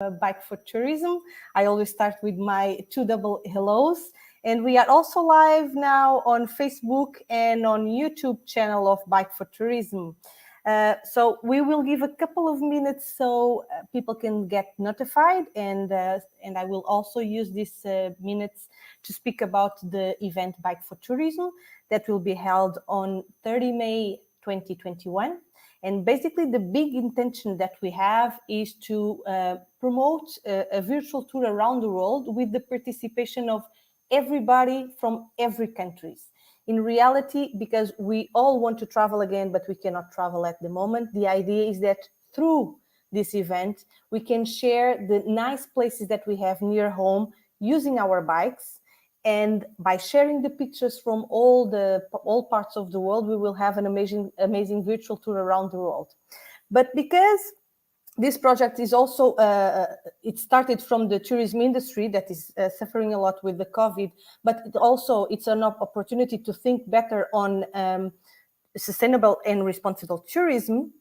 Bike4tourism. I always start with my two double hellos. And we are also live now on Facebook and on YouTube channel of Bike4tourism. So we will give a couple of minutes so people can get notified, and I will also use these minutes to speak about the event Bike4tourism that will be held on 30 May 2021. And basically the big intention that we have is to promote a virtual tour around the world with the participation of everybody from every country. In reality, because we all want to travel again, but we cannot travel at the moment, the idea is that through this event, we can share the nice places that we have near home using our bikes. And by sharing the pictures from all parts of the world, we will have an amazing virtual tour around the world. But because this project is also, it started from the tourism industry that is suffering a lot with the COVID, but it's an opportunity to think better on sustainable and responsible tourism.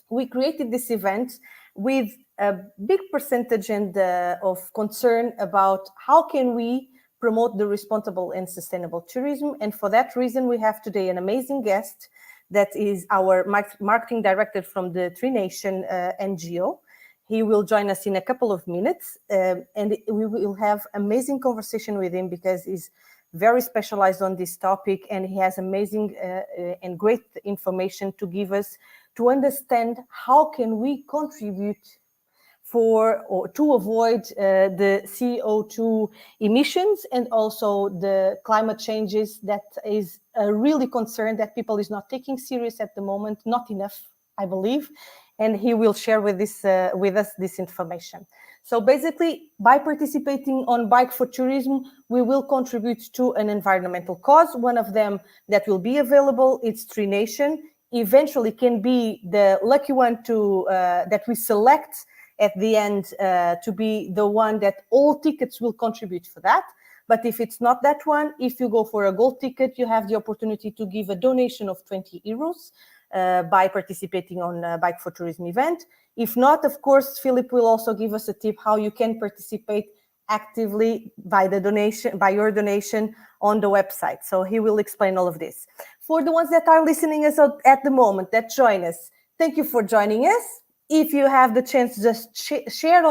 We created this event with a big percentage of concern about how can we promote the responsible and sustainable tourism. And for that reason, we have today an amazing guest that is our marketing director from the Tree Nation NGO. He will join us in a couple of minutes, and we will have amazing conversation with him because he's very specialized on this topic, and he has amazing and great information to give us to understand how can we contribute to avoid the CO2 emissions and also the climate changes. That is a really concern that people is not taking serious at the moment, not enough, I believe, and he will share with us this information. So basically, by participating on Bike4tourism, we will contribute to an environmental cause. One of them that will be available, it's Tree Nation. Eventually can be the lucky one that we select at the end to be the one that all tickets will contribute for that. But if it's not that one, if you go for a gold ticket, you have the opportunity to give a donation of 20 euros by participating on a Bike4tourism event. If not, of course, Philip will also give us a tip how you can participate actively by your donation on the website. So he will explain all of this. For the ones that are listening us at the moment, that join us, thank you for joining us. If you have the chance, just share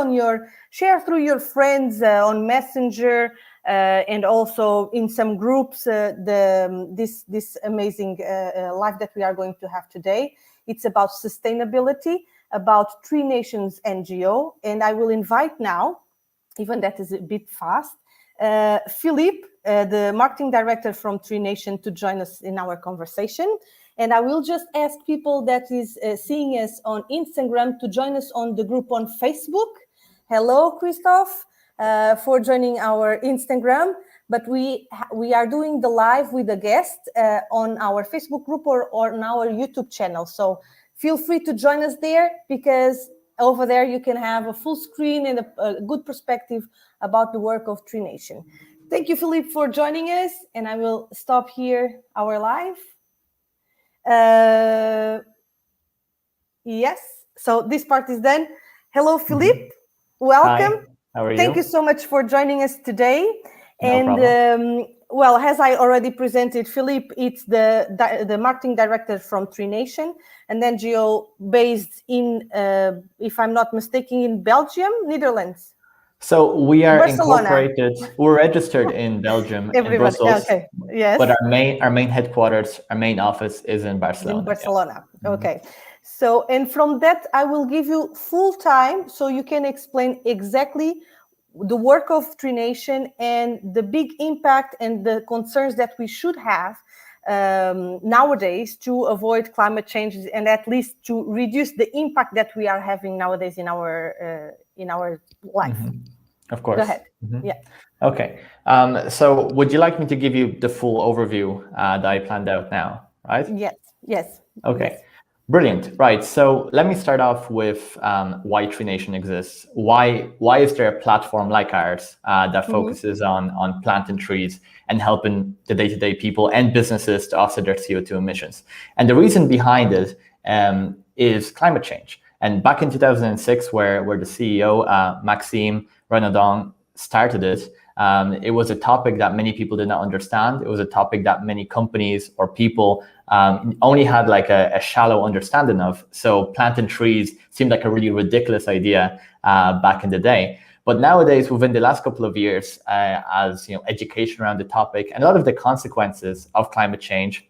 through your friends on Messenger and also in some groups this amazing live that we are going to have today. It's about sustainability, about Tree Nations NGO, and I will invite now, even that is a bit fast, Philippe, the marketing director from Tree Nation, to join us in our conversation. And I will just ask people that is seeing us on Instagram to join us on the group on Facebook. Hello, Christoph, for joining our Instagram. But we are doing the live with a guest on our Facebook group or on our YouTube channel. So feel free to join us there, because over there you can have a full screen and a good perspective about the work of Tree Nation. Thank you, Philippe, for joining us. And I will stop here our live. Yes, so this part is done. Hello, Philippe. Welcome. Hi. How are you? Thank you so much for joining us today. No problem. Well, as I already presented, Philippe, it's the marketing director from Tree Nation, an NGO based in, if I'm not mistaken, in Belgium, Netherlands. So we are Barcelona. incorporated. We're registered in Belgium, in Brussels. Okay. Yes. But our main headquarters, our main office is in Barcelona. In Barcelona. Yeah. Okay. So, and from that, I will give you full time so you can explain exactly the work of Tree Nation and the big impact and the concerns that we should have nowadays to avoid climate change, and at least to reduce the impact that we are having nowadays in our life. Mm-hmm. Of course. Go ahead. Mm-hmm. Yeah. Okay. So would you like me to give you the full overview that I planned out now, right? Yes. Yes. Okay. Yes. Brilliant. Right. So let me start off with why Tree Nation exists. Why is there a platform like ours that focuses on planting trees and helping the day-to-day people and businesses to offset their CO2 emissions? And the reason behind it is climate change. And back in 2006, where the CEO, Maxime Renaudin, started it, it was a topic that many people did not understand. It was a topic that many companies or people only had like a shallow understanding of. So planting trees seemed like a really ridiculous idea back in the day. But nowadays, within the last couple of years, as education around the topic and a lot of the consequences of climate change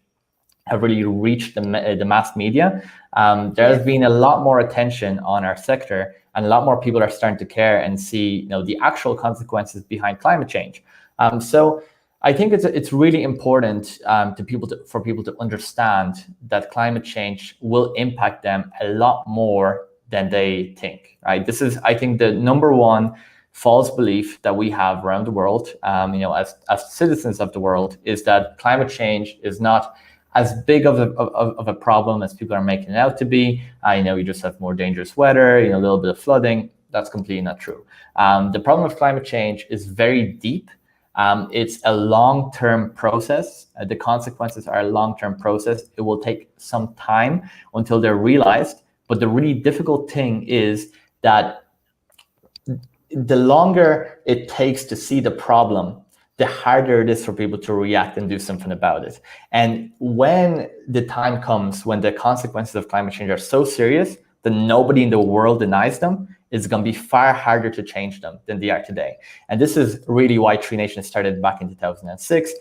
have really reached the mass media, there has been a lot more attention on our sector, and a lot more people are starting to care and see the actual consequences behind climate change. So I think it's really important for people to understand that climate change will impact them a lot more than they think. Right? This is, I think, the number one false belief that we have around the world, as citizens of the world, is that climate change is not as big of a problem as people are making it out to be. You just have more dangerous weather, a little bit of flooding. That's completely not true. The problem of climate change is very deep. It's a long-term process. The consequences are a long-term process. It will take some time until they're realized. But the really difficult thing is that the longer it takes to see the problem, the harder it is for people to react and do something about it. And when the time comes when the consequences of climate change are so serious that nobody in the world denies them, it's going to be far harder to change them than they are today. And this is really why Tree Nation started back in 2006,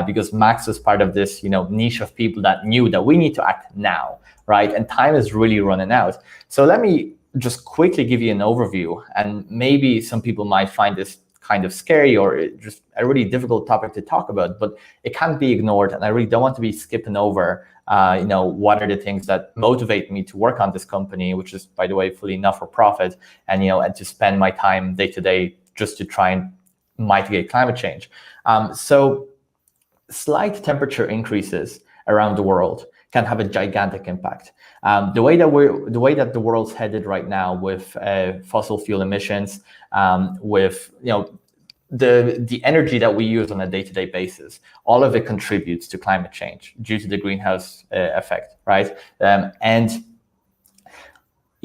because Max was part of this niche of people that knew that we need to act now, right? And time is really running out. So let me just quickly give you an overview, and maybe some people might find this kind of scary or just a really difficult topic to talk about, but it can't be ignored. And I really don't want to be skipping over, what are the things that motivate me to work on this company, which is, by the way, fully not for profit, and and to spend my time day to day just to try and mitigate climate change. So slight temperature increases around the world can have a gigantic impact. The way that the world's headed right now with fossil fuel emissions, with the energy that we use on a day-to-day basis, all of it contributes to climate change due to the greenhouse effect, right? And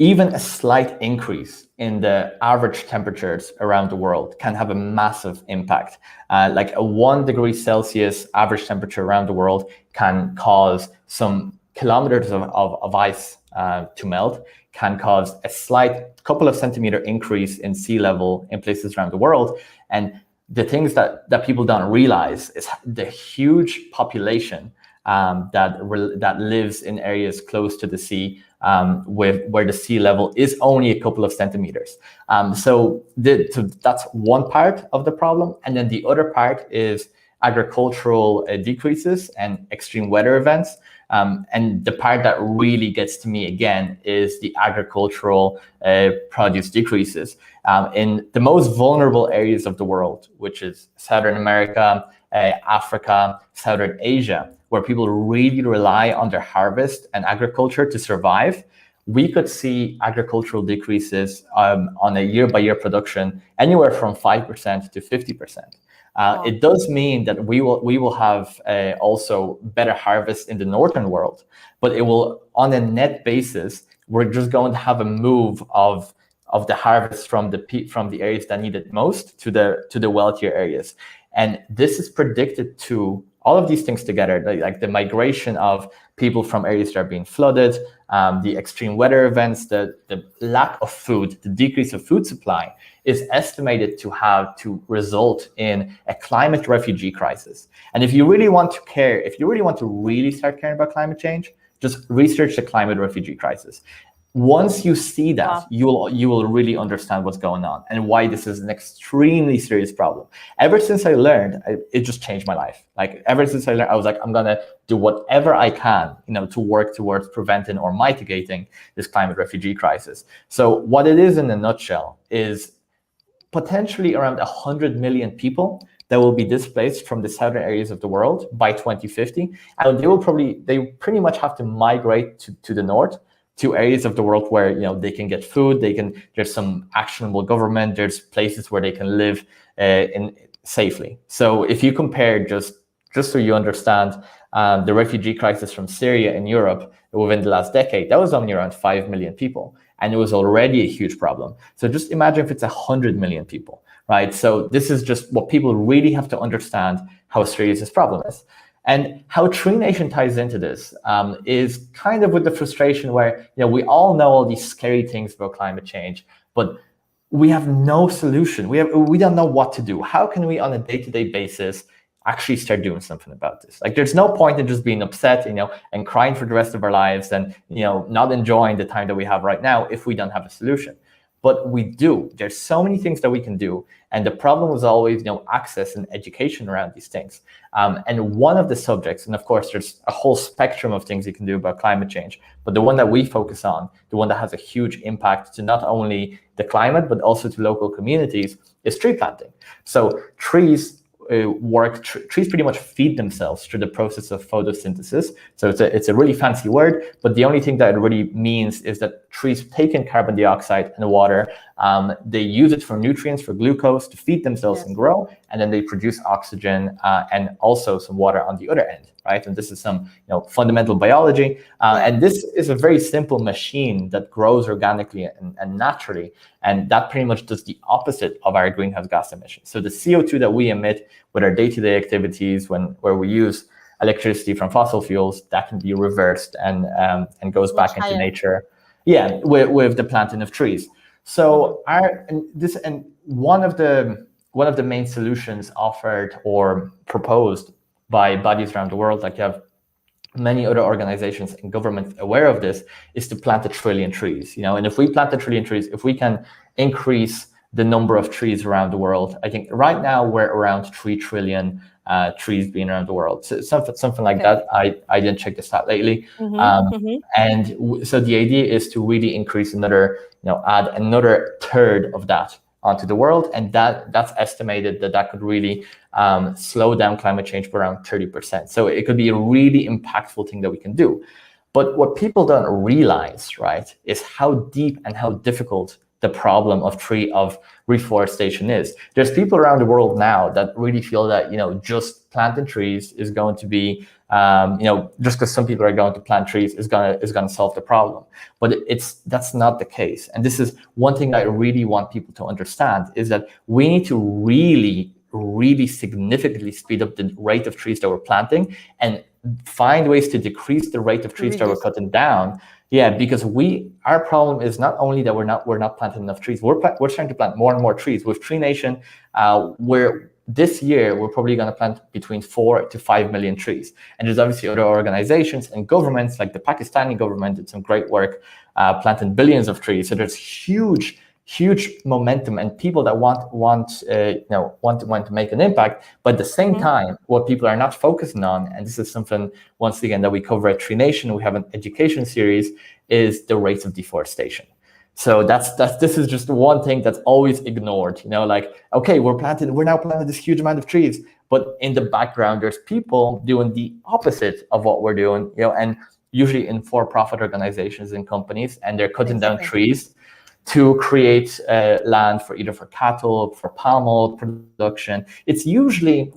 even a slight increase in the average temperatures around the world can have a massive impact. Like a 1 degree Celsius average temperature around the world can cause some kilometers of ice to melt, can cause a slight couple of centimeter increase in sea level in places around the world. And the things that people don't realize is the huge population that lives in areas close to the sea, where the sea level is only a couple of centimeters. So that's one part of the problem. And then the other part is agricultural decreases and extreme weather events. And the part that really gets to me again is the agricultural produce decreases in the most vulnerable areas of the world, which is Southern America, Africa, Southern Asia, where people really rely on their harvest and agriculture to survive. We could see agricultural decreases on a year-by-year production anywhere from 5% to 50%. It does mean that we will have also better harvest in the northern world, but it will, on a net basis, we're just going to have a move of the harvest from the areas that need it most to the wealthier areas. And this is predicted to, all of these things together, like the migration of people from areas that are being flooded, the extreme weather events, the lack of food, the decrease of food supply, is estimated to result in a climate refugee crisis. And if you really want to care, if you really want to really start caring about climate change, just research the climate refugee crisis. Once you see that, you will really understand what's going on and why this is an extremely serious problem. Ever since I learned, it just changed my life. Like ever since I learned, I was like, I'm gonna do whatever I can, to work towards preventing or mitigating this climate refugee crisis. So what it is in a nutshell is potentially around 100 million people that will be displaced from the southern areas of the world by 2050, and they pretty much have to migrate to the north, to areas of the world where they can get food, there's some actionable government, there's places where they can live in safely. So if you compare, just so you understand, the refugee crisis from Syria in Europe within the last decade, that was only around 5 million people. and it was already a huge problem. So just imagine if it's 100 million people, right? So this is just what people really have to understand, how serious this problem is. And how Tree Nation ties into this is kind of with the frustration where, we all know all these scary things about climate change, but we have no solution. We don't know what to do. How can we, on a day-to-day basis, actually start doing something about this? Like, there's no point in just being upset, and crying for the rest of our lives and, not enjoying the time that we have right now if we don't have a solution. But we do. There's so many things that we can do. And the problem was always, access and education around these things. And one of the subjects, and of course, there's a whole spectrum of things you can do about climate change, but the one that we focus on, the one that has a huge impact to not only the climate, but also to local communities, is tree planting. So trees trees pretty much feed themselves through the process of photosynthesis. So it's a really fancy word, but the only thing that it really means is that trees take in carbon dioxide and water. They use it for nutrients, for glucose, to feed themselves and grow, and then they produce oxygen and also some water on the other end, right? And this is some fundamental biology. And this is a very simple machine that grows organically and naturally. And that pretty much does the opposite of our greenhouse gas emissions. So the CO2 that we emit with our day-to-day activities, where we use electricity from fossil fuels, that can be reversed and goes back into nature. Yeah, with the planting of trees. So one of the main solutions offered or proposed by bodies around the world, like you have many other organizations and governments aware of this, is to plant 1 trillion trees. And if we plant 1 trillion trees, if we can increase the number of trees around the world, I think right now we're around 3 trillion trees being around the world. So something like that. I didn't check this out lately. And so the idea is to really increase add another third of that onto the world, and that's estimated that could really slow down climate change by around 30%. So it could be a really impactful thing that we can do. But what people don't realize, right, is how deep and how difficult the problem of reforestation is. There's people around the world now that really feel that just planting trees is going to be just because some people are going to plant trees is gonna solve the problem. But that's not the case. And this is one thing I really want people to understand, is that we need to really, really significantly speed up the rate of trees that we're planting and find ways to decrease the rate of trees that we're cutting down. Yeah, because our problem is not only that we're not planting enough trees. We're trying to plant more and more trees. With Tree Nation, this year we're probably going to plant between 4 to 5 million trees. And there's obviously other organizations and governments, like the Pakistani government did some great work planting billions of trees. So there's huge momentum and people that want to make an impact. But at the same time, what people are not focusing on, and this is something once again that we cover at Tree Nation, we have an education series, is the rates of deforestation. So this is just one thing that's always ignored. Okay, we're now planting this huge amount of trees, but in the background there's people doing the opposite of what we're doing. And usually in for-profit organizations and companies, and they're cutting down trees to create land for either for cattle, for palm oil production. It's usually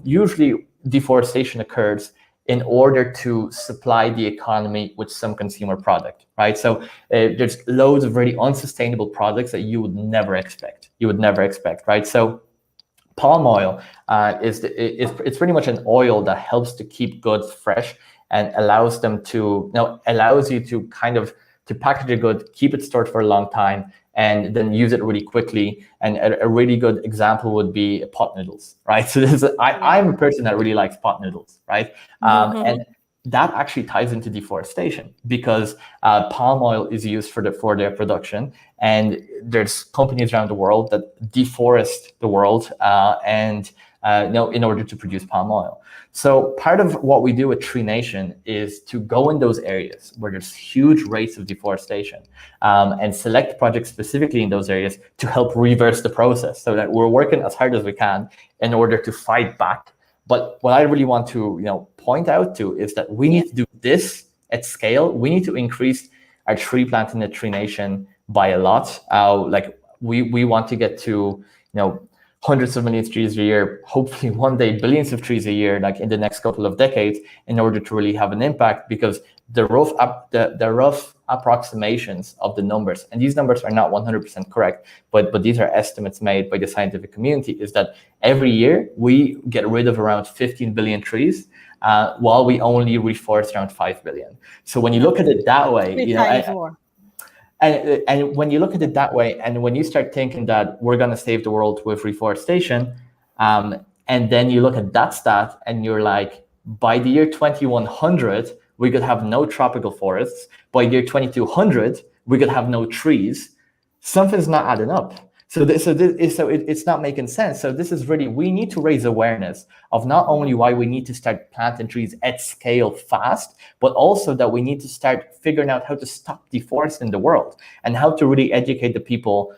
deforestation occurs in order to supply the economy with some consumer product, right? So there's loads of really unsustainable products that you would never expect. Right? So palm oil it's pretty much an oil that helps to keep goods fresh and allows you to kind of to package a good, keep it stored for a long time, and then use it really quickly. And a really good example would be pot noodles, right? So I'm a person that really likes pot noodles, right? And that actually ties into deforestation, because palm oil is used for their production, and there's companies around the world that deforest the world in order to produce palm oil. So part of what we do at Tree Nation is to go in those areas where there's huge rates of deforestation and select projects specifically in those areas to help reverse the process, so that we're working as hard as we can in order to fight back. But what I really want to point out to is that we need to do this at scale. We need to increase our tree planting at Tree Nation by a lot. We want to get to hundreds of millions of trees a year, hopefully one day billions of trees a year, like in the next couple of decades, in order to really have an impact. Because the rough approximations of the numbers, and these numbers are not 100% correct, but these are estimates made by the scientific community, is that every year we get rid of around 15 billion trees, while we only reforest around 5 billion. So when you look at it that way, 3 times more. And when you look at it that way, and when you start thinking that we're going to save the world with reforestation, and then you look at that stat and you're like, by the year 2100, we could have no tropical forests. By the year 2200, we could have no trees. Something's not adding up. So it's not making sense. So this is really, we need to raise awareness of not only why we need to start planting trees at scale fast, but also that we need to start figuring out how to stop deforesting the world and how to really educate the people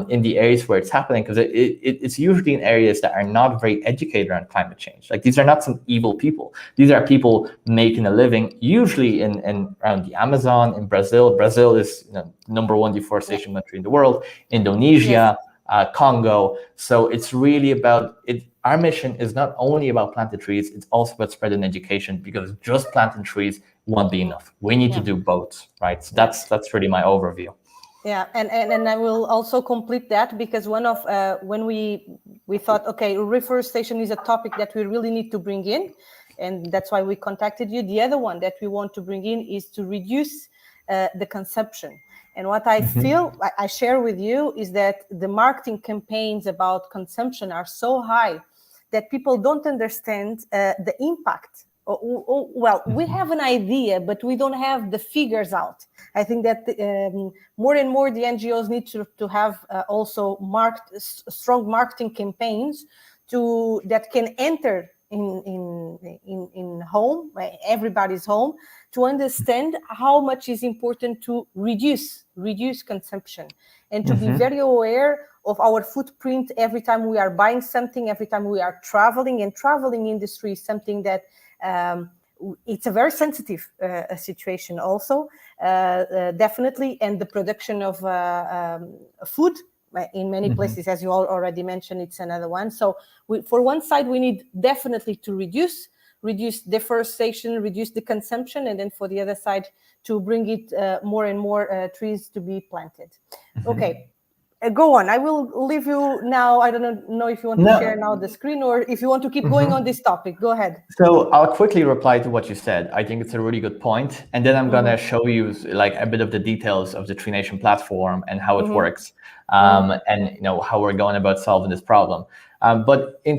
in the areas where it's happening, because it's usually in areas that are not very educated on climate change. Like, these are not some evil people. These are people making a living, usually in around the Amazon, in Brazil. Brazil is #1 deforestation country in the world. Indonesia, Congo. So it's really about it. Our mission is not only about planting trees; it's also about spreading education, because just planting trees won't be enough. We need to do both, right? So that's really my overview. Yeah, and I will also complete that, because one of when we thought, okay, reforestation is a topic that we really need to bring in, and that's why we contacted you. The other one that we want to bring in is to reduce the consumption. And what I feel I share with you is that the marketing campaigns about consumption are so high that people don't understand the impact. Well, we have an idea, but we don't have the figures out. I think that more and more the NGOs need to have also strong marketing campaigns that can enter in home, everybody's home, to understand how much is important to reduce consumption, and to be very aware of our footprint every time we are buying something, every time we are traveling. And traveling industry is something that it's a very sensitive situation also, definitely. And the production of food in many places, as you all already mentioned, it's another one. So for one side, we need definitely to reduce deforestation, reduce the consumption, and then for the other side, to bring it more and more trees to be planted. Okay. Go on. I will leave you now. I don't know if you want to share now the screen, or if you want to keep going on this topic. Go ahead. So I'll quickly reply to what you said. I think it's a really good point. And then I'm going to show you like a bit of the details of the Tree Nation platform and how it works, and how we're going about solving this problem. But in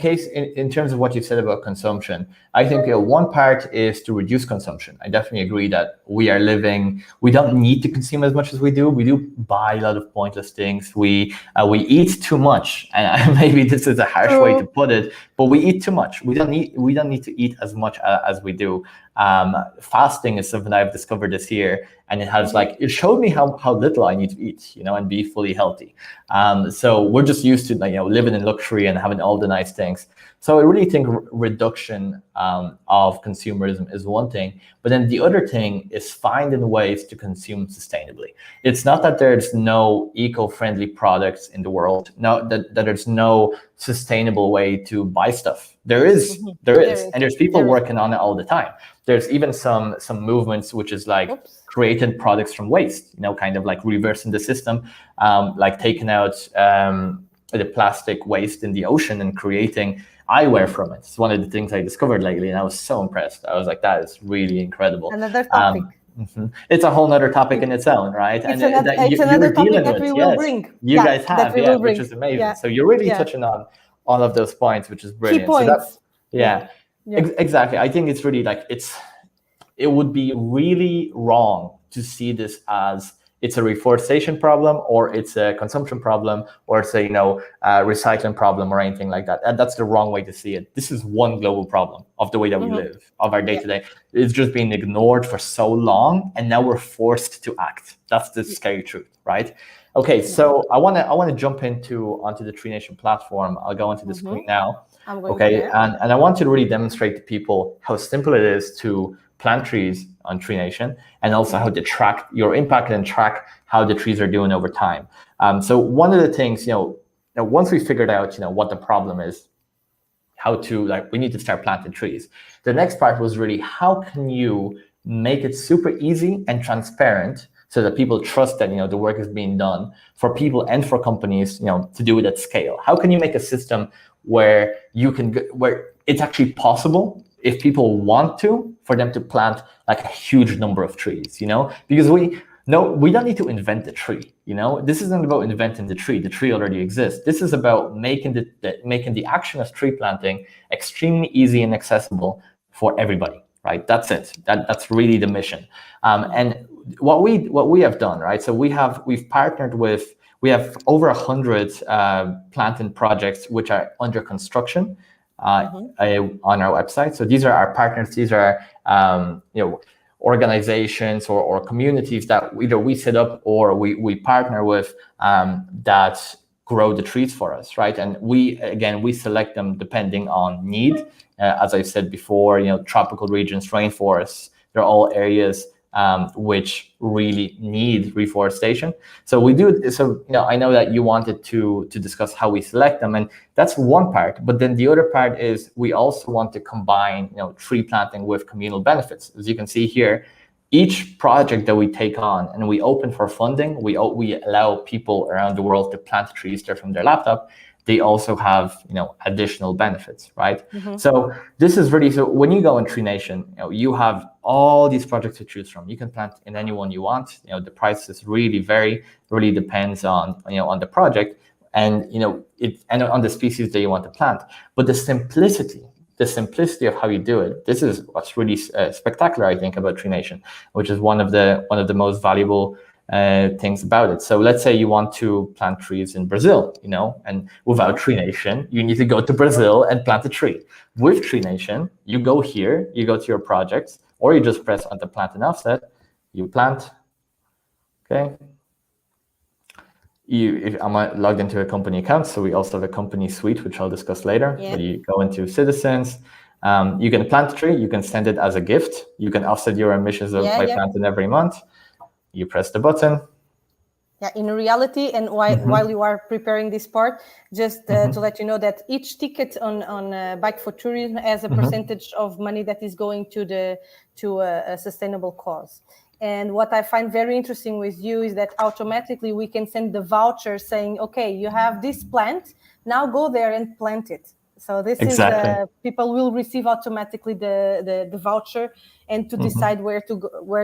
terms of what you said about consumption, I think one part is to reduce consumption. I definitely agree that we don't need to consume as much as we do. We do buy a lot of pointless things. We eat too much, and maybe this is a harsh way to put it, but we eat too much. We don't need to eat as much as we do. Fasting is something I've discovered this year, and it has it showed me how little I need to eat, and be fully healthy. So we're just used to living in luxury and having all the nice things. So I really think reduction of consumerism is one thing, but then the other thing is finding ways to consume sustainably. It's not that there's no eco-friendly products in the world, that there's no sustainable way to buy stuff. There is, and there's people working on it all the time. There's even some movements which is creating products from waste, kind of like reversing the system, like taking out the plastic waste in the ocean and creating eyewear from it. It's one of the things I discovered lately, and I was so impressed. I was like, that is really incredible. Another topic. It's a whole other topic in its own, right? It's another topic that we will bring. You guys have, which is amazing. Yeah. So you're really touching on all of those points, which is brilliant. Key points. So exactly. I think it's really it would be really wrong to see this as it's a reforestation problem, or it's a consumption problem, or it's a recycling problem, or anything like that. And that's the wrong way to see it. This is one global problem of the way that we live, of our day-to-day. It's just been ignored for so long, and now we're forced to act. That's the scary truth, right? Okay, so I want to jump onto the Tree Nation platform. I'll go onto the screen now. And I want to really demonstrate to people how simple it is to plant trees on Tree Nation, and also how to track your impact and track how the trees are doing over time. So one of the things, once we figured out, what the problem is, how to we need to start planting trees. The next part was really, how can you make it super easy and transparent so that people trust that, the work is being done for people and for companies, to do it at scale? How can you make a system where where it's actually possible, if people want to, for them to plant like a huge number of trees, because we don't need to invent the tree, this isn't about inventing the tree. The tree already exists. This is about making the action of tree planting extremely easy and accessible for everybody, right? That's it. That's really the mission. And what we have done, right? So we've partnered with, we have over 100 planting projects which are under construction on our website. So these are our partners. These are organizations or communities that either we set up or we partner with, that grow the trees for us, right? And we select them depending on need. As I've said before, tropical regions, rainforests, they're all areas which really need reforestation. So we do. So I know that you wanted to discuss how we select them, and that's one part. But then the other part is we also want to combine tree planting with communal benefits. As you can see here, each project that we take on and we open for funding, we allow people around the world to plant trees there from their laptop. They also have additional benefits, right? So this is really, so when you go in Tree Nation, you have all these projects to choose from. You can plant in any one you want. The prices really vary. Really depends on on the project and and on the species that you want to plant. But the simplicity of how you do it, this is what's really spectacular, I think, about Tree Nation, which is one of the most valuable things about it. So let's say you want to plant trees in Brazil, and without Tree Nation, you need to go to Brazil and plant a tree. With Tree Nation, you go here, you go to your projects, or you just press on the plant and offset, you plant, okay? I'm logged into a company account, so we also have a company suite, which I'll discuss later. But you go into citizens, you can plant a tree, you can send it as a gift, you can offset your emissions by planting every month. You press the button. Yeah, in reality, and while you are preparing this part, just to let you know that each ticket on Bike4tourism has a percentage of money that is going to a sustainable cause. And what I find very interesting with you is that automatically we can send the voucher saying, okay, you have this plant, now go there and plant it. So this is people will receive automatically the voucher and to decide where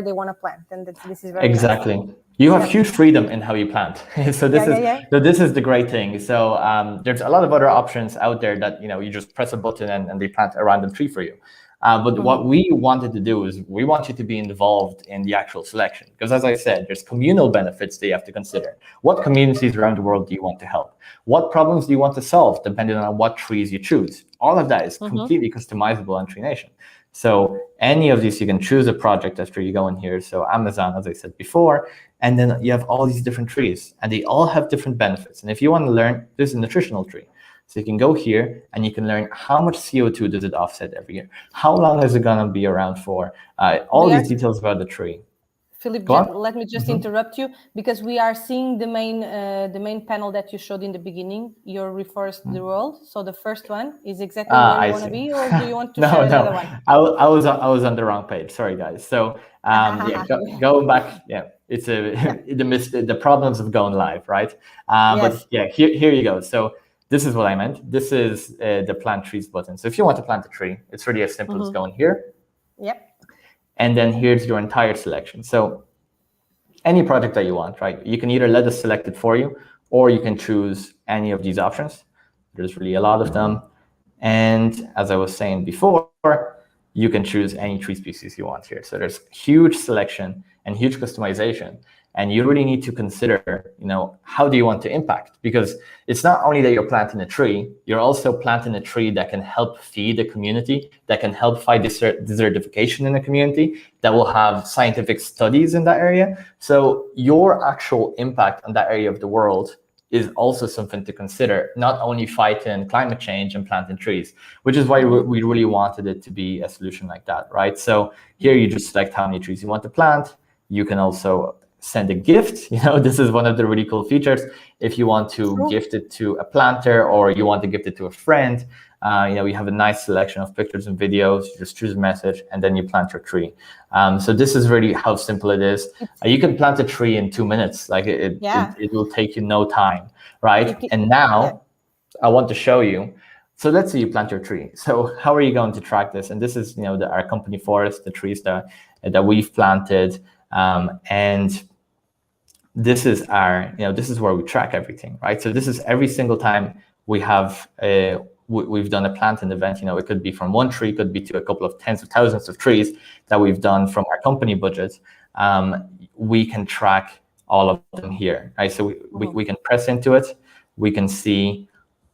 they want to plant, and this is very nice. You have huge freedom in how you plant. So this is the great thing. So there's a lot of other options out there that you just press a button and they plant a random tree for you. But what we wanted to do is we want you to be involved in the actual selection, because as I said, there's communal benefits that you have to consider. What communities around the world do you want to help? What problems do you want to solve, depending on what trees you choose? All of that is completely customizable on Tree Nation. So any of these, you can choose a project after you go in here. So Amazon, as I said before, and then you have all these different trees, and they all have different benefits. And if you want to learn, this is a nutritional tree. So you can go here and you can learn how much CO2 does it offset every year? How long is it going to be around for? All these details about the tree. Philip, let me just interrupt you, because we are seeing the main panel that you showed in the beginning, your Reforest the World. So the first one is exactly where you want to be, or do you want to share another one? I was on the wrong page. Sorry, guys. So go back. Yeah, it's the problems of going live, right? But yeah, here you go. So this is what I meant. This is the plant trees button. So if you want to plant a tree, it's really as simple as going here. Yep. And then here's your entire selection. So any project that you want, right? You can either let us select it for you, or you can choose any of these options. There's really a lot of them. And as I was saying before, you can choose any tree species you want here. So there's huge selection and huge customization. And you really need to consider, how do you want to impact? Because it's not only that you're planting a tree, you're also planting a tree that can help feed the community, that can help fight desertification in the community, that will have scientific studies in that area. So your actual impact on that area of the world is also something to consider, not only fighting climate change and planting trees, which is why we really wanted it to be a solution like that, right? So here you just select how many trees you want to plant. You can also send a gift, this is one of the really cool features. If you want to gift it to a planter or you want to gift it to a friend, you have a nice selection of pictures and videos. You just choose a message and then you plant your tree. So this is really how simple it is. You can plant a tree in 2 minutes. Like it will take you no time, right? And now I want to show you. So let's say you plant your tree. So how are you going to track this? And this is, our company forest, the trees that we've planted, and this is this is where we track everything, right? So this is every single time we have we've done a planting event. It could be from one tree, could be to a couple of tens of thousands of trees that we've done from our company budget. We can track all of them here, right? So we can press into it. We can see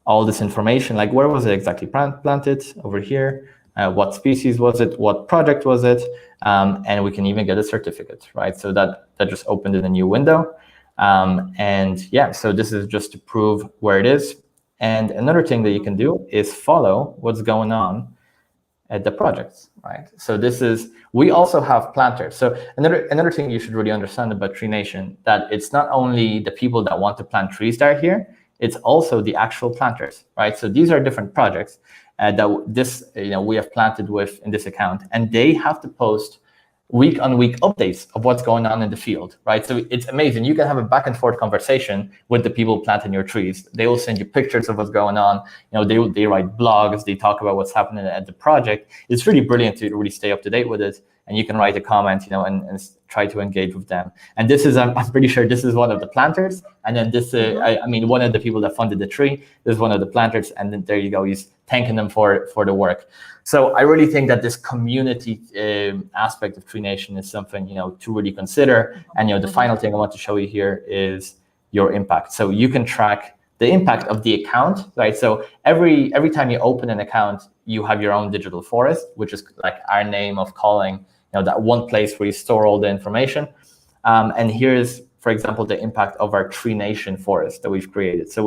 all this information, like where was it exactly planted over here, what species was it, what project was it, and we can even get a certificate, right? So that just opened in a new window. And yeah, so this is just to prove where it is. And another thing that you can do is follow what's going on at the projects, right? So we also have planters. So another thing you should really understand about Tree Nation, that it's not only the people that want to plant trees that are here, it's also the actual planters, right? So these are different projects that we have planted with in this account, and they have to post week-on-week updates of what's going on in the field, right? So it's amazing. You can have a back and forth conversation with the people planting your trees. They will send you pictures of what's going on. They write blogs. They talk about what's happening at the project. It's really brilliant to really stay up to date with it. And you can write a comment, and try to engage with them. And this is, I'm pretty sure this is one of the planters. And then this, one of the people that funded the tree, this is one of the planters. And then there you go, he's thanking them for the work. So I really think that this community aspect of Tree Nation is something, to really consider. And, the final thing I want to show you here is your impact. So you can track the impact of the account, right? So every time you open an account, you have your own digital forest, which is like our name of calling, that one place where you store all the information. And here's, for example, the impact of our Tree Nation forest that we've created. So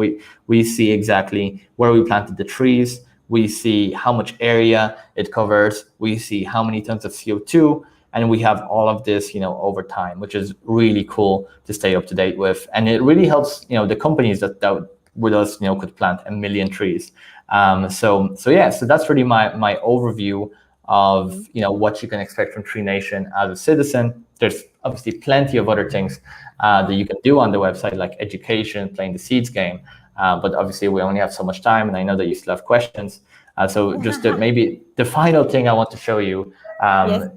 we see exactly where we planted the trees. We see how much area it covers. We see how many tons of CO2. And we have all of this, over time, which is really cool to stay up to date with. And it really helps, the companies that with us, could plant 1 million trees. So that's really my overview of what you can expect from Tree Nation as a citizen. There's obviously plenty of other things that you can do on the website, like education, playing the seeds game. But obviously we only have so much time, and I know that you still have questions. So just maybe the final thing I want to show you, yes.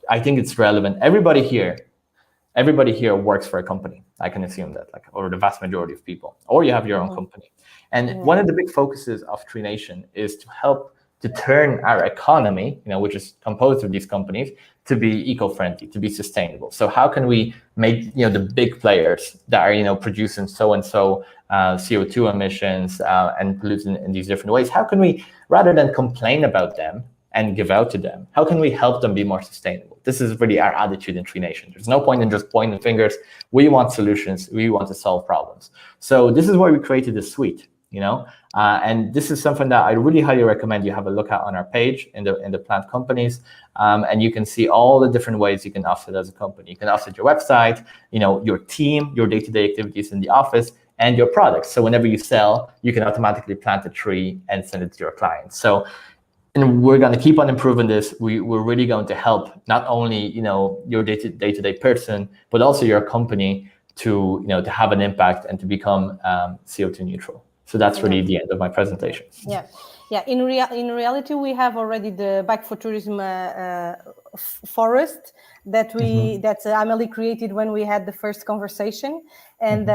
I think it's relevant. Everybody here works for a company. I can assume that, or the vast majority of people, or you have your own company. And one of the big focuses of Tree Nation is to help to turn our economy, which is composed of these companies, to be eco-friendly, to be sustainable. So how can we make, the big players that are, producing so-and-so CO2 emissions and polluting in these different ways, how can we, rather than complain about them and give out to them, how can we help them be more sustainable? This is really our attitude in Tree Nation. There's no point in just pointing fingers. We want solutions. We want to solve problems. So this is why we created this suite, and this is something that I really highly recommend you have a look at on our page in the plant companies. And you can see all the different ways you can offset as a company. You can offset your website, your team, your day-to-day activities in the office, and your products. So whenever you sell, you can automatically plant a tree and send it to your clients. So, and we're going to keep on improving this. We're really going to help not only your day-to-day person, but also your company to to have an impact and to become CO2 neutral. So that's really the end of my presentation. Yeah. In reality, we have already the Bike4tourism Forest that that Amelie created when we had the first conversation, and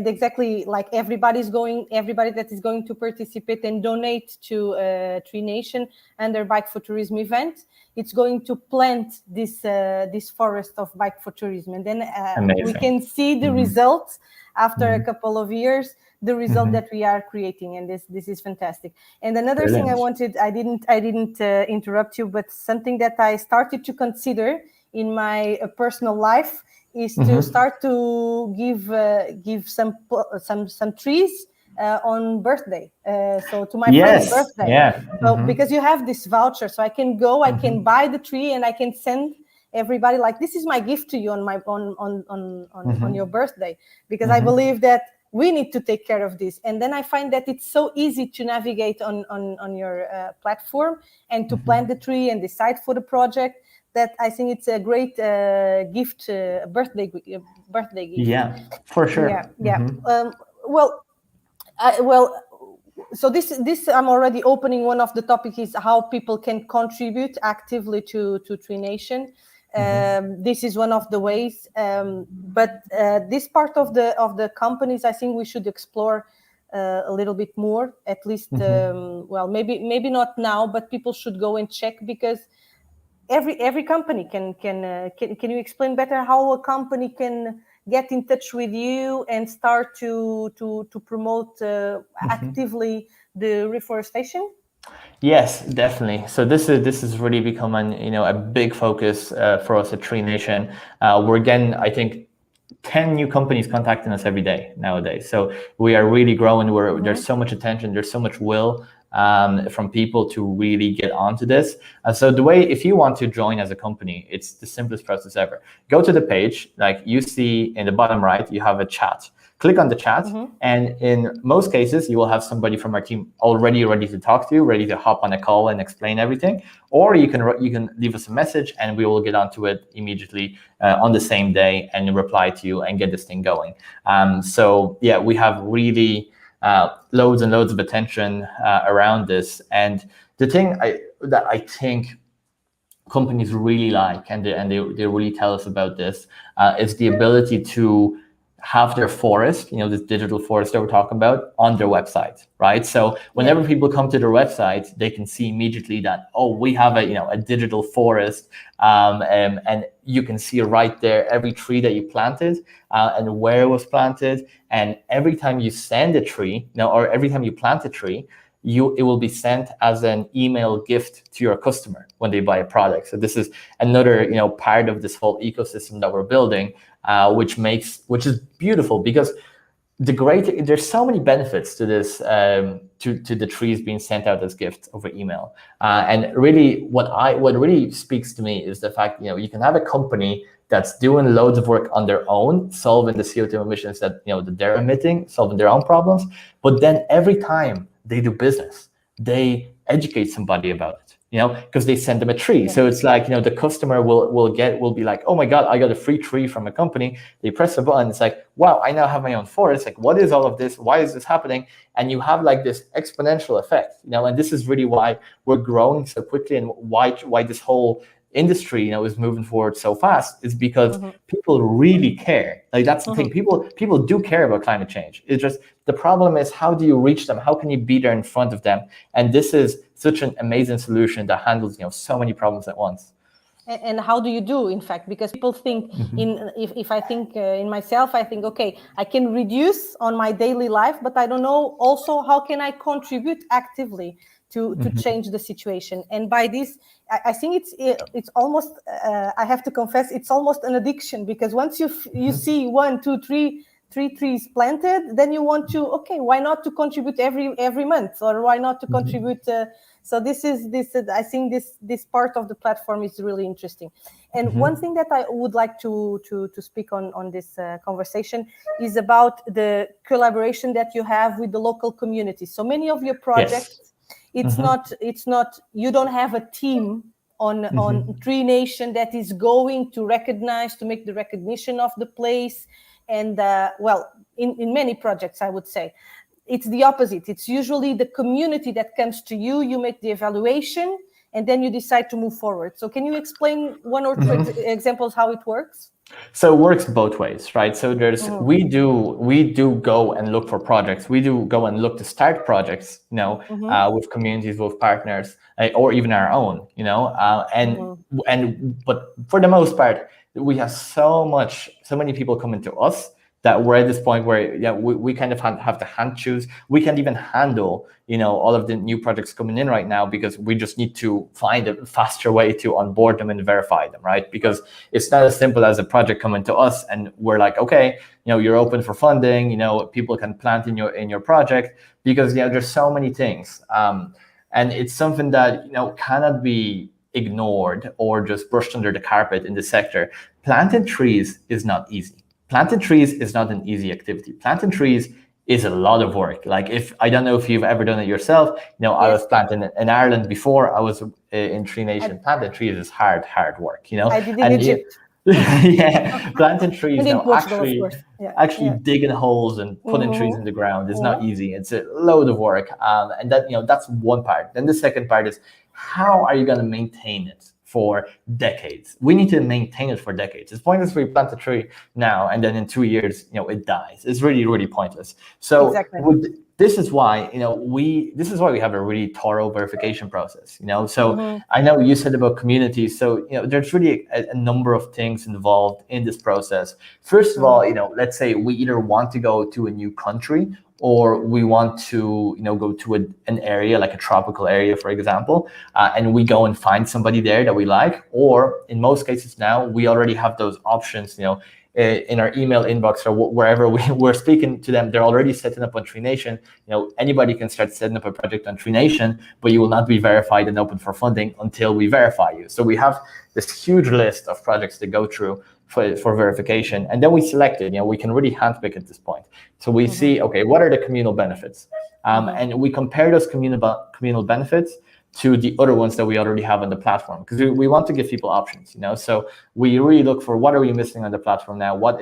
exactly like everybody that is going to participate and donate to Tree Nation under Bike4tourism event, it's going to plant this forest of Bike4tourism, and then we can see the results after a couple of years. The result that we are creating, and this is fantastic. And another thing I didn't interrupt you, but something that I started to consider in my personal life is to start to give some trees on birthday. So to my friend's birthday. Yeah. So because you have this voucher, so I can go, I can buy the tree, and I can send everybody like, this is my gift to you on my on your birthday, because I believe that we need to take care of this. And then I find that it's so easy to navigate on your platform and to plant the tree and decide for the project, that I think it's a great gift, birthday gift. Yeah, for sure. Yeah. Well, so this I'm already opening. One of the topics is how people can contribute actively to Tree Nation. This is one of the ways, but this part of the companies, I think we should explore a little bit more, at least. Well, maybe not now, but people should go and check, because every company can you explain better how a company can get in touch with you and start to promote actively the reforestation? Yes, definitely. So this is really becoming, a big focus for us at Tree Nation. We're getting, I think, 10 new companies contacting us every day nowadays. So we are really growing. There's so much attention, there's so much will from people to really get onto this. So the way, if you want to join as a company, it's the simplest process ever. Go to the page, like you see in the bottom right, you have a chat. Click on the chat, and in most cases, you will have somebody from our team already ready to talk to you, ready to hop on a call and explain everything. Or you can leave us a message, and we will get onto it immediately on the same day and reply to you and get this thing going. So yeah, we have really loads and loads of attention around this. And the thing that I think companies really like, and they really tell us about this, is the ability to have their forest, this digital forest that we're talking about, on their website, right? So whenever people come to their website, they can see immediately that, oh, we have a digital forest, and you can see right there every tree that you planted and where it was planted. And every time you send a tree, or every time you plant a tree, it will be sent as an email gift to your customer when they buy a product. So this is another part of this whole ecosystem that we're building, which is beautiful, because there's so many benefits to this, to the trees being sent out as gifts over email. And really, what really speaks to me is the fact you can have a company that's doing loads of work on their own, solving the CO2 emissions that that they're emitting, solving their own problems. But then every time they do business, they educate somebody about it, because they send them a tree. So it's like, the customer will be like, oh my God, I got a free tree from a company. They press a button. It's like, wow, I now have my own forest. Like, what is all of this? Why is this happening? And you have like this exponential effect, and this is really why we're growing so quickly, and why this whole industry is moving forward so fast, is because people really care. Like, that's the thing. People do care about climate change. It's just, the problem is, how do you reach them? How can you be there in front of them? And this is such an amazing solution that handles so many problems at once. And how do you do, in fact? Because people think, if I think in myself, I think, okay, I can reduce on my daily life, but I don't know also how can I contribute actively to change the situation. And by this, I think it's almost, I have to confess, it's almost an addiction, because once you see 1, 2, 3 trees planted, then you want to, okay, why not to contribute every month, or why not to contribute? So this I think this part of the platform is really interesting. And one thing that I would like to speak on this conversation is about the collaboration that you have with the local community. So many of your projects, it's not you don't have a team on Tree Nation that is going to make the recognition of the place. And in many projects, I would say, it's the opposite. It's usually the community that comes to you, you make the evaluation, and then you decide to move forward. So can you explain one or two examples how it works? So it works both ways, right? So we do go and look for projects. We do go and look to start projects, with communities, with partners, or even our own, but for the most part, we have so many people coming to us that we're at this point where we kind of have to hand choose. We can't even handle all of the new projects coming in right now, because we just need to find a faster way to onboard them and verify them, right? Because it's not as simple as a project coming to us and we're like, okay, you're open for funding, people can plant in your project, because there's so many things, and it's something that cannot be ignored or just brushed under the carpet in the sector. Planting trees is not easy. Planting trees is not an easy activity. Planting trees is a lot of work. Like, if I don't know if you've ever done it yourself, I was planting in Ireland before. I was in Tree Nation. Planting trees is hard work, I did in Egypt. Yeah, planting trees, and in Portugal, of course. Actually digging holes and putting trees in the ground is not easy. It's a load of work. And that, that's one part. Then the second part is, how are you going to maintain it for decades? We need to maintain it for decades. It's pointless if we plant a tree now and then in 2 years, it dies. It's really, really pointless. So this is why, we have a really thorough verification process, So I know you said about communities. So, there's really a number of things involved in this process. First of all, let's say we either want to go to a new country, or we want to, go to an area like a tropical area, for example, and we go and find somebody there that we like. Or in most cases now, we already have those options, in our email inbox or wherever we're speaking to them. They're already setting up on Tree Nation. Anybody can start setting up a project on Tree Nation, but you will not be verified and open for funding until we verify you. So we have this huge list of projects to go through for verification, and then we select it. We can really handpick at this point. So we see, okay, what are the communal benefits, and we compare those communal benefits to the other ones that we already have on the platform, because we want to give people options. So we really look for, what are we missing on the platform now? What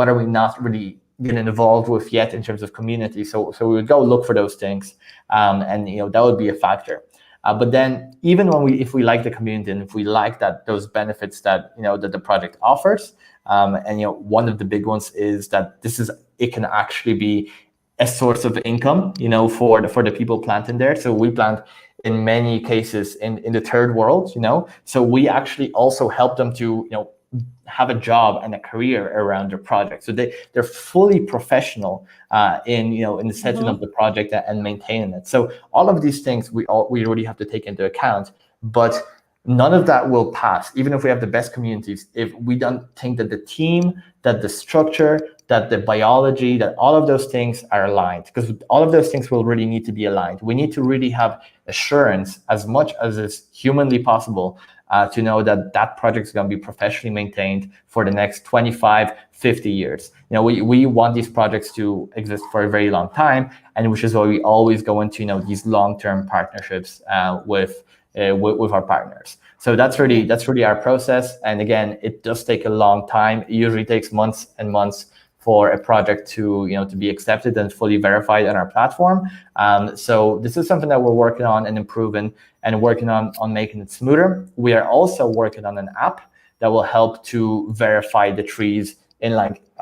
are we not really getting involved with yet in terms of community? So we would go look for those things, and that would be a factor. But then, even if we like the community and if we like those benefits that that the project offers, and one of the big ones is that it can actually be a source of income, for the people planting there. So we plant in many cases in the third world, So we actually also help them to have a job and a career around their project. So they're fully professional in the setting up the project and maintaining it. So all of these things we already have to take into account, but none of that will pass, even if we have the best communities, if we don't think that the team, that the structure, that the biology, that all of those things are aligned, because all of those things will really need to be aligned. We need to really have assurance as much as is humanly possible to know that project is going to be professionally maintained for the next 25, 50 years. We want these projects to exist for a very long time, and which is why we always go into these long-term partnerships with our partners. So that's really our process. And again, it does take a long time. It usually takes months and months for a project to be accepted and fully verified on our platform. So this is something that we're working on and improving and working on making it smoother. We are also working on an app that will help to verify the trees in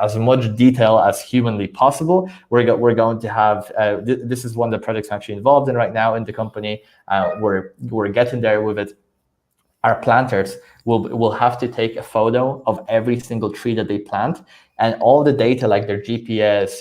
as much detail as humanly possible. We're going to have this is one of the projects I'm actually involved in right now in the company. We're getting there with it. Our planters will have to take a photo of every single tree that they plant, and all the data like their GPS,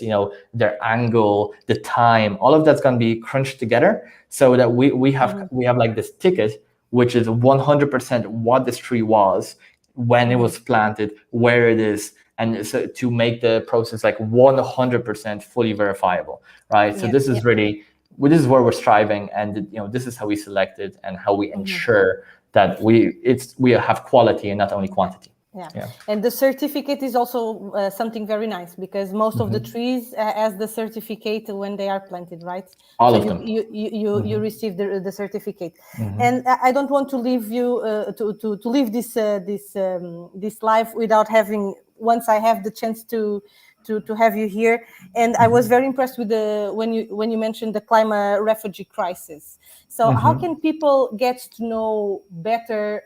their angle, the time, all of that's going to be crunched together so that we have like this ticket, which is 100% what this tree was, when it was planted, where it is, and so to make the process 100% fully verifiable, right? So this is really, this is where we're striving, and this is how we select it and how we ensure that we have quality and not only quantity. Yeah. And the certificate is also something very nice, because most of the trees has the certificate when they are planted, right? All of them. You receive the certificate. And I don't want to leave you to leave this live without having, once I have the chance to have you here. And I was very impressed with when you mentioned the climate refugee crisis. So how can people get to know better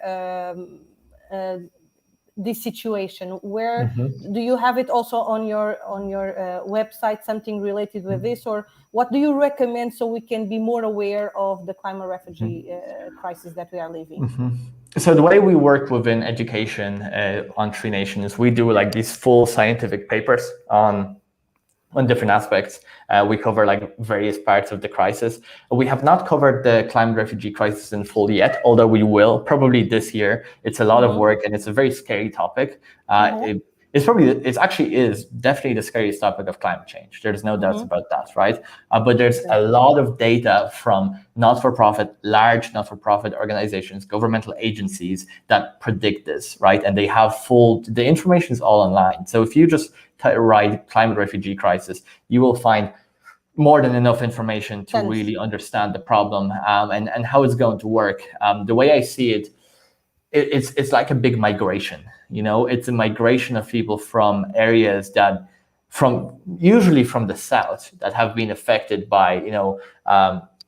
this situation? Where do you have it also on your website, something related with this, or what do you recommend so we can be more aware of the climate refugee crisis that we are living? So the way we work within education on Tree Nation is we do these full scientific papers on different aspects. We cover various parts of the crisis. We have not covered the climate refugee crisis in full yet, although we will probably this year. It's a lot of work and it's a very scary topic. It it's actually is definitely the scariest topic of climate change. There's no doubts about that, right? But there's a lot of data from large not-for-profit organizations, governmental agencies that predict this, right? And they have the information is all online. So if you just write climate refugee crisis, you will find more than enough information to really understand the problem and how it's going to work. The way I see it, it's like a big migration. It's a migration of people from areas usually from the south that have been affected by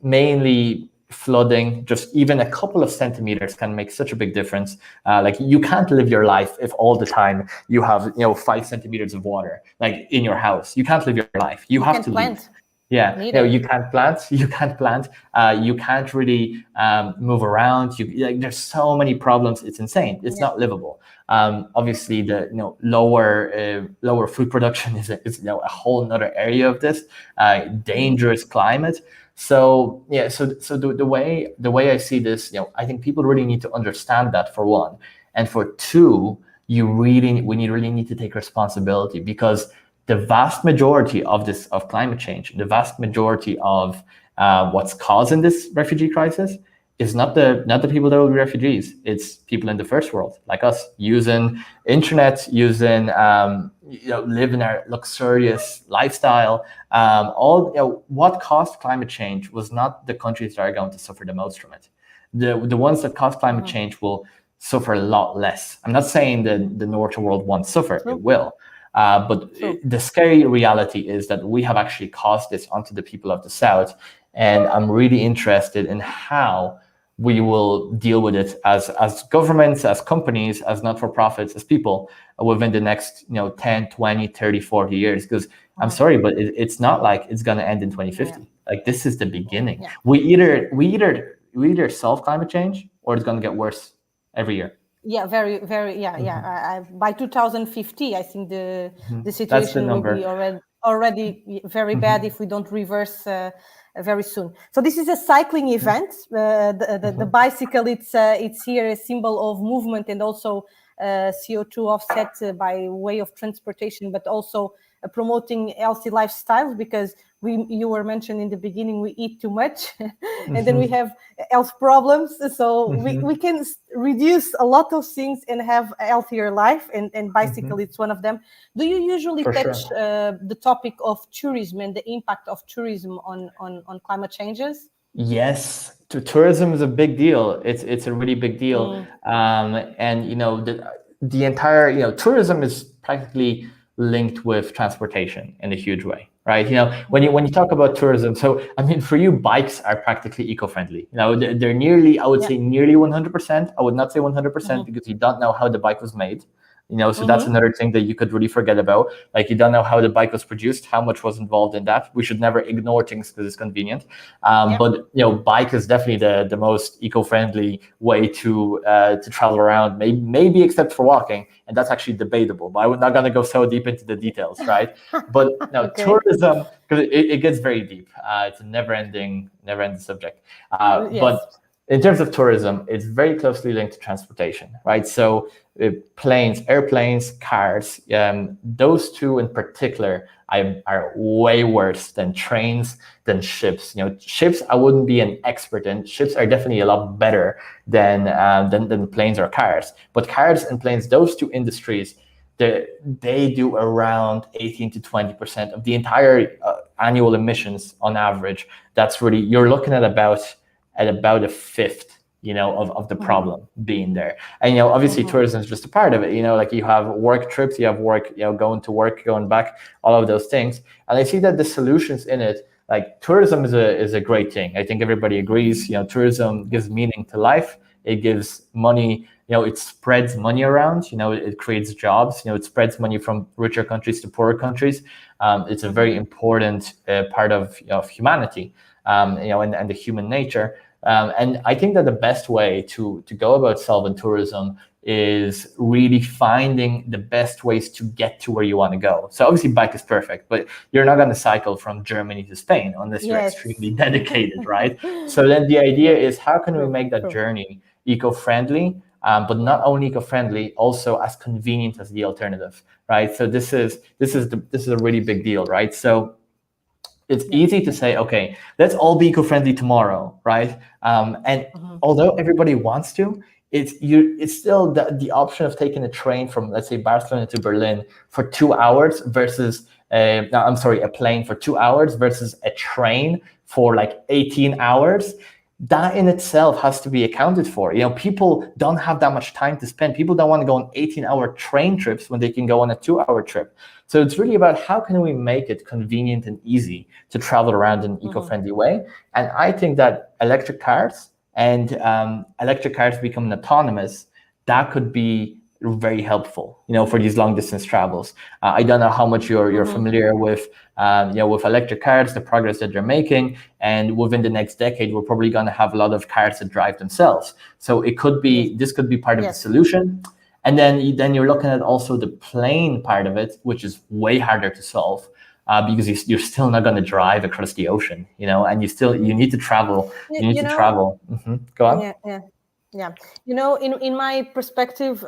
mainly flooding. Just even a couple of centimeters can make such a big difference. Like you can't live your life if all the time you have 5 centimeters of water like in your house. You can't live your life. You have to leave. Yeah, you can't plant. You can't really move around. There's so many problems. It's insane. It's not livable. Obviously, the lower food production is a whole nother area of this dangerous climate. So the way I see this, I think people really need to understand that, for one, and for two, we really need to take responsibility, because the vast majority of climate change, the vast majority of what's causing this refugee crisis is not the people that will be refugees. It's people in the first world, like us, using internet, living our luxurious lifestyle. What caused climate change was not the countries that are going to suffer the most from it. The ones that cause climate change will suffer a lot less. I'm not saying that the Northern world won't suffer; it will. But the scary reality is that we have actually caused this onto the people of the South, and I'm really interested in how we will deal with it as governments, as companies, as not-for-profits, as people within the next 10, 20, 30, 40 years. Because I'm sorry, but it's not like it's going to end in 2050. Like, this is the beginning. We either solve climate change, or it's going to get worse every year. Yeah, very, very. Yeah. By 2050, I think the situation will be already very bad if we don't reverse very soon. So this is a cycling event. The bicycle, it's here a symbol of movement and also CO2 offset by way of transportation, but also promoting healthy lifestyles, because you were mentioned in the beginning, we eat too much and then we have health problems. So we can reduce a lot of things and have a healthier life, and bicycle it's one of them. Do you usually touch the topic of tourism and the impact of tourism on climate changes? Yes, tourism is a big deal. It's a really big deal. And the entire tourism is practically linked with transportation in a huge way, right? When you talk about tourism, so I mean, for you, bikes are practically eco-friendly. They're nearly, I would say nearly 100%. I would not say 100% because you don't know how the bike was made. So that's another thing that you could really forget about. Like, you don't know how the bike was produced, how much was involved in that. We should never ignore things because it's convenient. But bike is definitely the most eco-friendly way to travel around, maybe except for walking, and that's actually debatable. But I'm not going to go so deep into the details, right? But tourism, because it gets very deep. It's a never-ending subject. But in terms of tourism, it's very closely linked to transportation, right? So planes, airplanes, cars, those two in particular are way worse than trains, than ships. Ships, I wouldn't be an expert in. Ships are definitely a lot better than planes or cars. But cars and planes, those two industries, they do around 18 to 20% of the entire annual emissions on average. That's really, you're looking at about a fifth, of the problem being there. And, obviously tourism is just a part of it. Like, you have work trips, you have work, going to work, going back, all of those things. And I see that the solutions in it, like, tourism is a great thing. I think everybody agrees, tourism gives meaning to life. It gives money, it spreads money around, it creates jobs, it spreads money from richer countries to poorer countries. It's a very important part of humanity, and the human nature. And I think that the best way to go about solving tourism is really finding the best ways to get to where you want to go. So obviously bike is perfect, but you're not going to cycle from Germany to Spain unless you're extremely dedicated, right? So then the idea is, how can we make that journey eco-friendly, but not only eco-friendly, also as convenient as the alternative, right? So this is a really big deal, right? So it's easy to say, okay, let's all be eco-friendly tomorrow, right? And although everybody wants to, it's still the option of taking a train from, let's say, Barcelona to Berlin for 2 hours versus a plane for 2 hours versus a train for like 18 hours. That in itself has to be accounted for. People don't have that much time to spend. People don't want to go on 18-hour train trips when they can go on a 2-hour trip. So it's really about how can we make it convenient and easy to travel around in an eco-friendly way. And I think that electric cars becoming autonomous, that could be very helpful, for these long distance travels. I don't know how much you're familiar with, with electric cars, the progress that they're making, and within the next decade, we're probably going to have a lot of cars that drive themselves. So this could be part of the solution. And then you're looking at also the plane part of it, which is way harder to solve. Because you're still not going to drive across the ocean, and you need to travel. You need to travel. Go on. Yeah. In my perspective,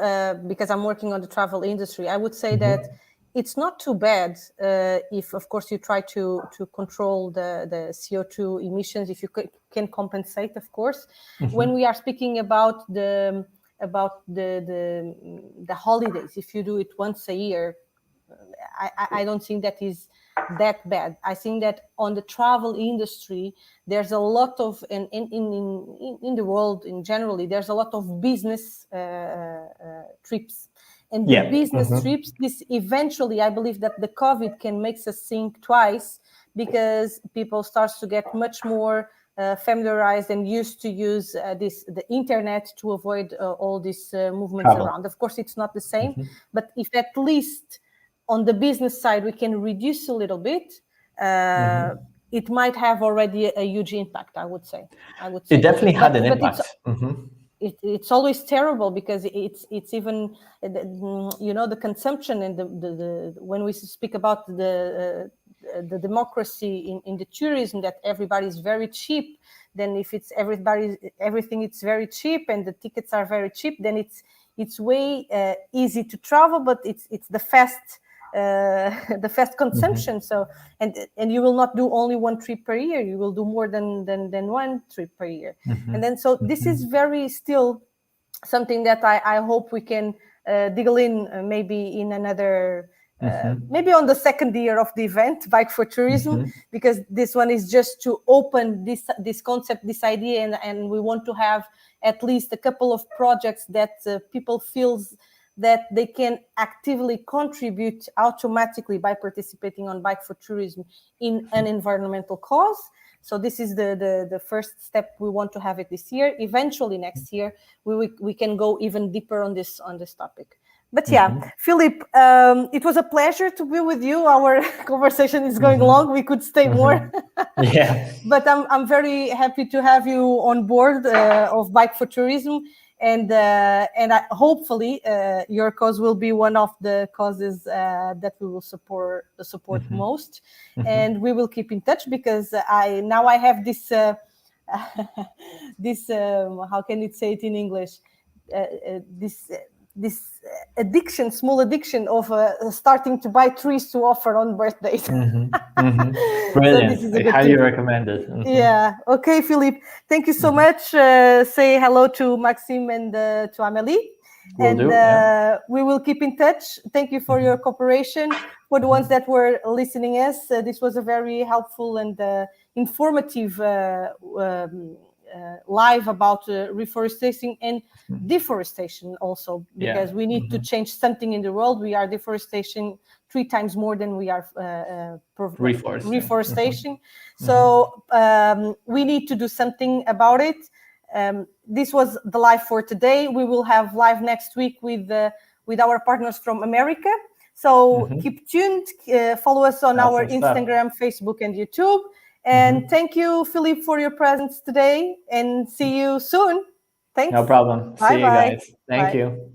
because I'm working on the travel industry, I would say that it's not too bad if, of course, you try to control the CO2 emissions, if you can compensate, of course. When we are speaking about the holidays, if you do it once a year, I don't think that is that bad. I think that on the travel industry, there's a lot of, in the world in generally, there's a lot of business trips. And the business trips, this eventually, I believe that the COVID can make us think twice, because people start to get much more familiarized and used to use the internet to avoid all these movements around. Of course, it's not the same, but if at least on the business side we can reduce a little bit, it might have already a huge impact. I would say. It definitely had an impact. It's always terrible, because it's even the consumption and the when we speak about the democracy in the tourism, that everybody is very cheap. Then if it's everything it's very cheap and the tickets are very cheap, then it's way easy to travel, but it's the fast consumption. So and you will not do only one trip per year, you will do more than one trip per year. And then so this is very still something that I hope we can dig in maybe in another maybe on the second year of the event, Bike4tourism, because this one is just to open this concept, this idea, and we want to have at least a couple of projects that people feels that they can actively contribute automatically by participating on Bike4tourism in an environmental cause. So this is the first step. We want to have it this year. Eventually next year, we can go even deeper on this topic. But yeah, Philip, it was a pleasure to be with you. Our conversation is going long. We could stay more. But I'm very happy to have you on board of Bike4tourism. And hopefully your cause will be one of the causes that we will support most. And we will keep in touch, because I have this this how can it say it in English, this small addiction of starting to buy trees to offer on birthdays. Brilliant. So I highly recommend it. Yeah. Okay, Philippe. Thank you so much. Say hello to Maxime and to Amélie. We will keep in touch. Thank you for your cooperation. For the ones that were listening us, this was a very helpful and informative live about reforestation and deforestation also, because we need to change something in the world. We are deforestation 3 times more than we are reforestation. So we need to do something about it. This was the live for today. We will have live next week with our partners from America. So keep tuned, follow us on our Instagram, Facebook, and YouTube. And thank you, Philippe, for your presence today, and see you soon. Thanks. No problem. Bye. See you guys. Thank you.